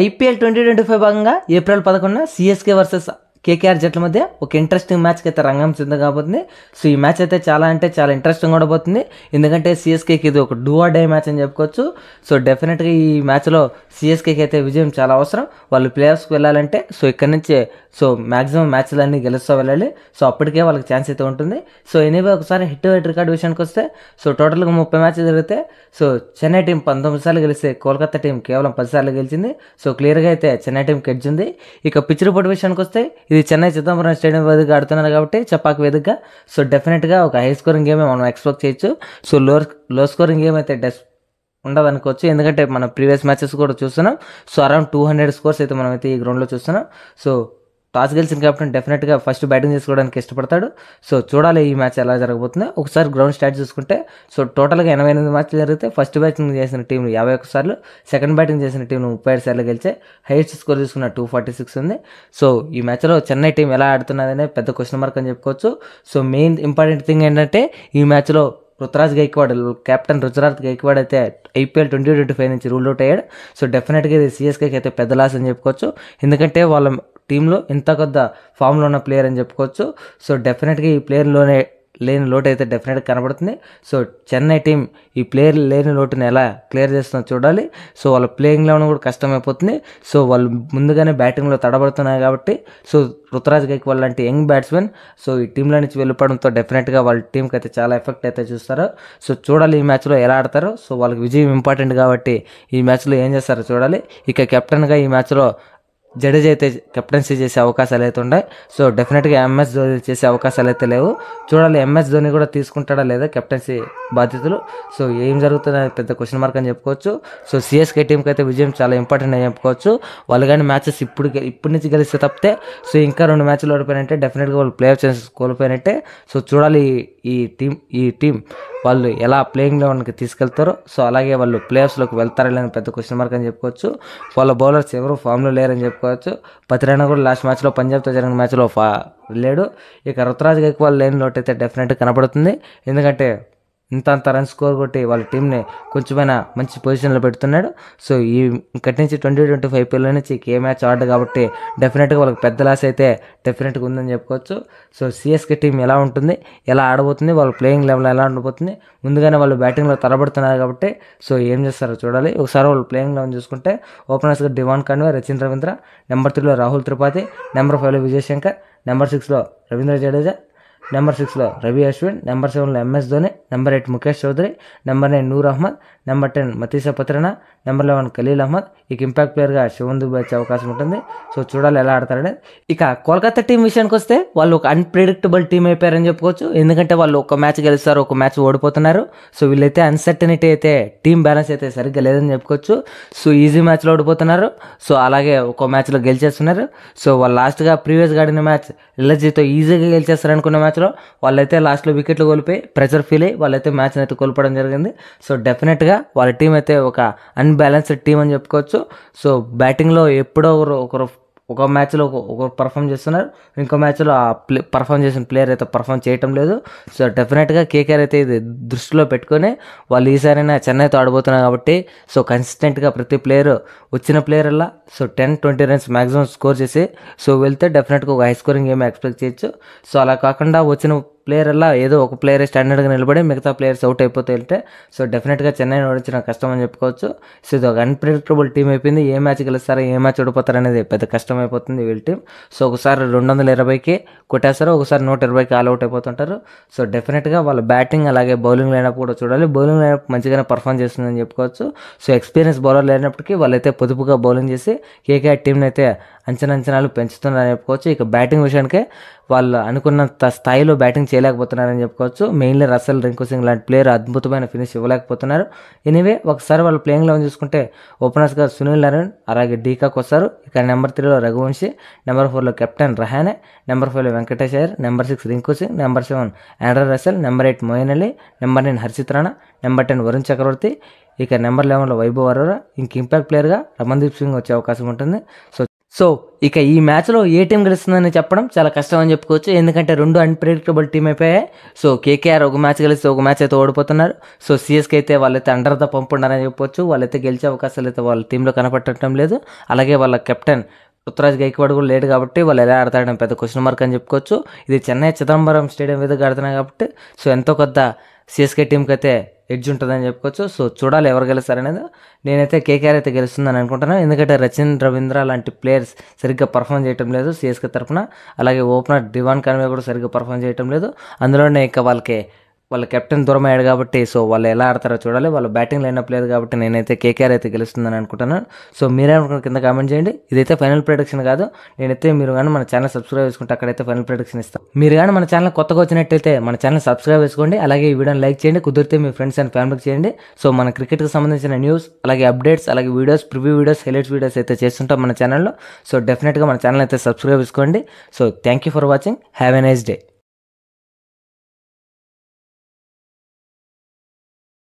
IPL 2025 భాగంగా April 11న CSK versus KKR జట్ల మధ్య ఒక ఇంట్రెస్టింగ్ మ్యాచ్కి అయితే రంగం సిద్ధం కాబోతుంది. సో ఈ మ్యాచ్ అయితే చాలా ఇంట్రెస్టింగ్ ఉండబోతుంది. ఎందుకంటే సిఎస్కేకి ఇది ఒక డూ ఆర్ డై మ్యాచ్ అని చెప్పుకోవచ్చు. సో డెఫినెట్గా ఈ మ్యాచ్లో సిఎస్కేకి అయితే విజయం చాలా అవసరం. వాళ్ళు ప్లే ఆఫ్స్కి వెళ్ళాలంటే సో ఇక్కడ నుంచి సో మ్యాక్సిమం మ్యాచ్లన్నీ గెలుస్తూ వెళ్ళాలి. సో అప్పటికే వాళ్ళకి ఛాన్స్ అయితే ఉంటుంది. సో ఎనీవే ఒకసారి హిట్ రికార్డు విషయానికి వస్తే సో టోటల్గా 30 మ్యాచ్లు జరిగితే సో చెన్నై టీం 19 సార్లు గెలిస్తే కోల్కతా టీం కేవలం 10 సార్లు గెలిచింది. సో క్లియర్గా అయితే చెన్నై టీంకి ఎడ్జ్ ఉంది. ఇక పిచ్ రిపోర్ట్ విషయానికి వస్తే ఇది చెన్నై చిదంబరం స్టేడియం వేదికగా ఆడుతున్నారు కాబట్టి చపాక్ వేదికగా సో డెఫినెట్గా ఒక హై స్కోరింగ్ గేమే మనం ఎక్స్పెక్ట్ చేయొచ్చు. సో లో స్కోరింగ్ గేమ్ అయితే ఉండదు అనుకోవచ్చు. ఎందుకంటే మన ప్రీవియస్ మ్యాచెస్ కూడా చూస్తున్నాం. సో అరౌండ్ 200 స్కోర్స్ అయితే మనం అయితే ఈ గ్రౌండ్లో చూస్తున్నాం. సో టాస్ గెలిచిన కెప్టెన్ డెఫినెట్గా ఫస్ట్ బ్యాటింగ్ చేసుకోవడానికి ఇష్టపడతాడు. సో చూడాలి ఈ మ్యాచ్ ఎలా జరగబోతుందో. ఒకసారి గ్రౌండ్ స్టార్ట్ చూసుకుంటే సో టోటల్గా 88 మ్యాచ్లు జరిగితే ఫస్ట్ బ్యాటింగ్ చేసిన టీంలు 51 సార్లు, సెకండ్ బ్యాటింగ్ చేసిన టీంలు 37 సార్లు గెలిచాయి. హైయెస్ట్ స్కోర్ తీసుకున్న 246 ఉంది. సో ఈ మ్యాచ్లో చెన్నై టీం ఎలా ఆడుతున్నదనే పెద్ద క్వశ్చన్ మార్క్ అని చెప్పుకోవచ్చు. సో మెయిన్ ఇంపార్టెంట్ థింగ్ ఏంటంటే ఈ మ్యాచ్లో రుతురాజ్ గైక్వాడ్ కెప్టెన్ రుతురాజ్ గైక్వాడ్ అయితే ఐపీఎల్ 2025 నుంచి రూల్ అవుట్ అయ్యాడు. సో డెఫినెట్గా ఇది సిఎస్కేకి అయితే పెద్ద లాస్ అని చెప్పుకోవచ్చు. ఎందుకంటే వాళ్ళ టీంలో ఇంత కొద్ద ఫామ్లో ఉన్న ప్లేయర్ అని చెప్పుకోవచ్చు. సో డెఫినెట్గా ఈ ప్లేయర్లోనే లేని లోటు అయితే డెఫినెట్గా కనబడుతుంది. సో చెన్నై టీం ఈ ప్లేయర్ లేని లోటుని ఎలా క్లియర్ చేస్తుందో చూడాలి. సో వాళ్ళ ప్లేయింగ్ లెవెన్ కూడా కష్టమైపోతుంది. సో వాళ్ళు ముందుగానే బ్యాటింగ్లో తడబడుతున్నారు కాబట్టి సో రుతురాజ్ గైక్వాడ్ లాంటి యంగ్ బ్యాట్స్మెన్ సో ఈ టీంలో నుంచి వెళ్ళిపోవడంతో డెఫినెట్గా వాళ్ళ టీంకి అయితే చాలా ఎఫెక్ట్ అయితే చూస్తారు. సో చూడాలి ఈ మ్యాచ్లో ఎలా ఆడతారో. సో వాళ్ళకి విజయం ఇంపార్టెంట్ కాబట్టి ఈ మ్యాచ్లో ఏం చేస్తారో చూడాలి. ఇక కెప్టెన్గా ఈ మ్యాచ్లో జడేజా అయితే కెప్టెన్సీ చేసే అవకాశాలు అయితే ఉన్నాయి. సో డెఫినెట్గా ఎంఎస్ ధోని చేసే అవకాశాలు అయితే లేవు. చూడాలి ఎంఎస్ ధోని కూడా తీసుకుంటాడా లేదా కెప్టెన్సీ బాధ్యతలు. సో ఏం జరుగుతుందని పెద్ద క్వశ్చన్ మార్క్ అని చెప్పుకోవచ్చు. సో సిఎస్కే టీంకి అయితే విజయం చాలా ఇంపార్టెంట్ అని చెప్పుకోవచ్చు. వాళ్ళు కానీ మ్యాచెస్ ఇప్పటి నుంచి గెలిస్తే తప్పితే సో ఇంకా 2 మ్యాచ్లు ఓడిపోయినట్టే డెఫినెట్గా వాళ్ళు ప్లే ఆఫ్ ఛాన్సెస్ కోల్పోయినట్టే. సో చూడాలి ఈ టీం వాళ్ళు ఎలా ప్లేయింగ్ లెవెన్కి తీసుకెళ్తారో. సో అలాగే వాళ్ళు ప్లే ఆఫ్స్లోకి వెళ్తారని పెద్ద క్వశ్చన్ మార్క్ అని చెప్పుకోవచ్చు. వాళ్ళ బౌలర్స్ ఎవరు ఫామ్లో లేరని చెప్పుకోవచ్చు. పతిరైనా కూడా లాస్ట్ మ్యాచ్లో పంజాబ్తో జరిగిన మ్యాచ్లో లేడు. ఇక రుతురాజ్ గైక్వాడ్ లేని లోటు అయితే డెఫినెట్గా కనబడుతుంది. ఎందుకంటే ఇంత రన్ స్కోర్ కొట్టి వాళ్ళ టీంని కొంచెమైనా మంచి పొజిషన్లో పెడుతున్నాడు. సో ఇక్కడి నుంచి 2025 ఐపీఎల్ నుంచి ఏ మ్యాచ్ ఆడదు కాబట్టి డెఫినెట్గా వాళ్ళకి పెద్ద లాస్ అయితే డెఫినెట్గా ఉందని చెప్పుకోవచ్చు. సో సిఎస్కే టీం ఎలా ఉంటుంది, ఎలా ఆడబోతుంది, వాళ్ళ ప్లేయింగ్ లెవెల్ ఎలా ఉండబోతుంది, ముందుగానే వాళ్ళు బ్యాటింగ్లో తడబడుతున్నారు కాబట్టి సో ఏం చేస్తారో చూడాలి. ఒకసారి వాళ్ళు ప్లేయింగ్ లెవెన్ చూసుకుంటే ఓపెనర్స్గా Devon Conway, Rachin Ravindra, number 3లో రాహుల్ త్రిపాఠి, నెంబర్ 5లో విజయ్ శంకర్, నెంబర్ 6లో రవీంద్ర జడేజా, నెంబర్ 6లో రవి అశ్విన్, నెంబర్ 7లో MS Dhoni, number 8 Mukesh Choudhary, number 9 Noor Ahmad, number 10 Matheesha Pathirana, number 11 Khaleel Ahmed. ఇక ఇంపాక్ట్ ప్లేయర్గా శివన్ దుబే వచ్చే అవకాశం ఉంటుంది. సో చూడాలి ఎలా ఆడతారని. ఇక కోల్కతా టీం విషయానికి వస్తే వాళ్ళు ఒక అన్ప్రెడిక్టబుల్ టీం అయిపోయారని చెప్పుకోవచ్చు. ఎందుకంటే వాళ్ళు ఒక మ్యాచ్ గెలుస్తారు, ఒక మ్యాచ్ ఓడిపోతున్నారు. సో వీళ్ళైతే అన్సర్టనిటీ అయితే టీం బ్యాలెన్స్ అయితే సరిగ్గా లేదని చెప్పుకోవచ్చు. సో ఈజీ మ్యాచ్లో ఓడిపోతున్నారు. సో అలాగే ఒక మ్యాచ్లో గెలిచేస్తున్నారు. సో వాళ్ళు లాస్ట్గా ప్రీవియస్గా ఆడిన మ్యాచ్ ఎల్ఎస్జీతో ఈజీగా గెలిచేస్తారు అనుకున్న మ్యాచ్లో వాళ్ళైతే లాస్ట్లో వికెట్లు కోల్పోయి ప్రెషర్ ఫీల్ అయ్యి వాళ్ళైతే మ్యాచ్ని అయితే కోల్పోవడం జరిగింది. సో డెఫినెట్గా వాళ్ళ టీం అయితే ఒక అన్బ్యాలెన్స్డ్ టీం అని చెప్పుకోవచ్చు. సో బ్యాటింగ్లో ఎప్పుడో ఒకరు ఒక మ్యాచ్లో ఒకరు పర్ఫామ్ చేస్తున్నారు, ఇంకో మ్యాచ్లో ఆ పర్ఫామ్ చేసిన ప్లేయర్ అయితే పర్ఫామ్ చేయటం లేదు. సో డెఫినెట్గా కేకేఆర్ అయితే ఇది దృష్టిలో పెట్టుకొని వాళ్ళు ఈసారైనా చెన్నైతో ఆడబోతున్నారు కాబట్టి సో కన్సిస్టెంట్గా ప్రతి ప్లేయర్ వచ్చిన ప్లేయర్ అలా సో 10-20 రన్స్ మ్యాక్సిమం స్కోర్ చేసి సో వెళ్తే డెఫినెట్గా ఒక హై స్కోరింగ్ గేమ్ ఎక్స్పెక్ట్ చేయొచ్చు. సో అలా కాకుండా వచ్చిన ప్లేయర్ అలా ఏదో ఒక ప్లేయర్ స్టాండర్డ్గా నిలబడి మిగతా ప్లేయర్స్ అవుట్ అయిపోతే వెళ్తే సో డెఫినెట్గా చెన్నైని ఓడించిన కష్టం అని చెప్పుకోవచ్చు. సో ఇది ఒక అన్ప్రెడిక్టబుల్ టీం అయిపోయింది. ఏ మ్యాచ్ గెలుస్తారో ఏ మ్యాచ్ ఓడిపోతారు అనేది పెద్ద కష్టం అయిపోతుంది వీళ్ళ టీం. సో ఒకసారి 220కి కొట్టేస్తారు, ఒకసారి 120కి ఆల్ అవుట్ అయిపోతుంటారు. సో డెఫినెట్గా వాళ్ళ బ్యాటింగ్ అలాగే బౌలింగ్ లైనప్ కూడా చూడాలి. బౌలింగ్ లైనప్ మంచిగానే పర్ఫామ్ చేస్తుందని చెప్పుకోవచ్చు. సో ఎక్స్పీరియన్స్ బౌలర్ లేనప్పటికీ వాళ్ళైతే పొదుపుగా బౌలింగ్ చేసి కేకేఆర్ టీంని అయితే అంచనాలు పెంచుతున్నారని చెప్పుకోవచ్చు. ఇక బ్యాటింగ్ విషయానికే వాళ్ళు అనుకున్నంత స్థాయిలో బ్యాటింగ్ చేయలేకపోతున్నారని చెప్పుకోవచ్చు. మెయిన్లీ రసల్, రింకు సింగ్ లాంటి ప్లేయర్ అద్భుతమైన ఫినిష్ ఇవ్వలేకపోతున్నారు. ఎనీవే ఒకసారి వాళ్ళ ప్లేయింగ్ లెవెన్ చూసుకుంటే ఓపెనర్స్గా సునీల్ నారాయణ్ అలాగే డీకాక్ వస్తారు. ఇక నెంబర్ 3లో రఘువంశీ, నెంబర్ 4లో కెప్టెన్ రహానే, నెంబర్ 5లో Venkatesh Iyer, number 6 Rinku Singh, number 7 Andre Russell, number 8 Moeen Ali, number 9 Harshit Rana, number 10 Varun Chakravarthy, ఇక నెంబర్ 11లో వైభవ్ అరోరా. ఇంక ఇంపాక్ట్ ప్లేయర్గా రమన్దీప్ సింగ్ వచ్చే అవకాశం ఉంటుంది. సో సో ఇక ఈ మ్యాచ్లో ఏ టీం గెలుస్తుందని చెప్పడం చాలా కష్టం అని చెప్పుకోవచ్చు, ఎందుకంటే రెండు అన్ప్రెడిక్టబుల్ టీం అయిపోయాయి. సో కేకేఆర్ ఒక మ్యాచ్ గెలిస్తే ఒక మ్యాచ్ అయితే ఓడిపోతున్నారు. సో సిఎస్కే అయితే వాళ్ళైతే అండర్ ద పంప్ ఉన్నారని చెప్పొచ్చు. వాళ్ళైతే గెలిచే అవకాశాలు అయితే వాళ్ళ టీంలో కనపడటం లేదు. అలాగే వాళ్ళ కెప్టెన్ రుతురాజ్ గైక్వాడ్ కూడా లేడు కాబట్టి వాళ్ళు ఎలా ఆడతాడని పెద్ద క్వశ్చన్ మార్క్ అని చెప్పుకోవచ్చు. ఇది చెన్నై చిదంబరం స్టేడియం మీద ఆడుతున్నాయి కాబట్టి సో ఎంతో కొద్ద సిఎస్కే టీంకి అయితే ఎడ్జ్ ఉంటుందని చెప్పుకోవచ్చు. సో చూడాలి ఎవరు గెలుస్తారనేది. నేనైతే కేకేఆర్ అయితే గెలుస్తుందని అనుకుంటున్నాను, ఎందుకంటే రచిన్ రవీంద్ర లాంటి ప్లేయర్స్ సరిగ్గా పర్ఫామ్ చేయటం లేదు సిఎస్కే తరఫున. అలాగే ఓపెనర్ డివాన్ కాన్వే కూడా సరిగ్గా పర్ఫామ్ చేయటం లేదు. అందులోనే ఇక వాళ్ళ కెప్టెన్ దూరం అయ్యాడు కాబట్టి సో వాళ్ళు ఎలా ఆడతారో చూడాలి. వాళ్ళ బ్యాటింగ్ లైనప్ లేదు కాబట్టి నేనైతే కేకేఆర్ అయితే గెలుస్తుందని అనుకుంటున్నాను. సో మీరేమనుకున్న కింద కామెంట్ చేయండి. ఇదైతే ఫైనల్ ప్రెడిక్షన్ కాదు. నేనైతే మీరు కానీ మన ఛానల్ సబ్స్క్రైబ్ చేసుకుంటే అక్కడైతే ఫైనల్ ప్రెడిక్షన్ ఇస్తాను. మీరు కానీ మన ఛానల్ కొత్తగా వచ్చినట్టయితే మన ఛానల్ సబ్స్క్రైబ్ చేసుకోండి. అలాగే ఈ వీడియోని లైక్ చేయండి, కుదిరితే మీ ఫ్రెండ్స్ అండ్ ఫ్యామిలీకి చేయండి. సో మన క్రికెట్కి సంబంధించిన న్యూస్, అలాగే అప్డేట్స్, అలాగే videos, preview videos, highlights videos అయితే చేస్తుంటాం మన ఛానల్లో. సో డెఫినెట్గా మన ఛానల్ అయితే సబ్స్క్రైబ్ చేసుకోండి. So thank you for watching. Have a nice day.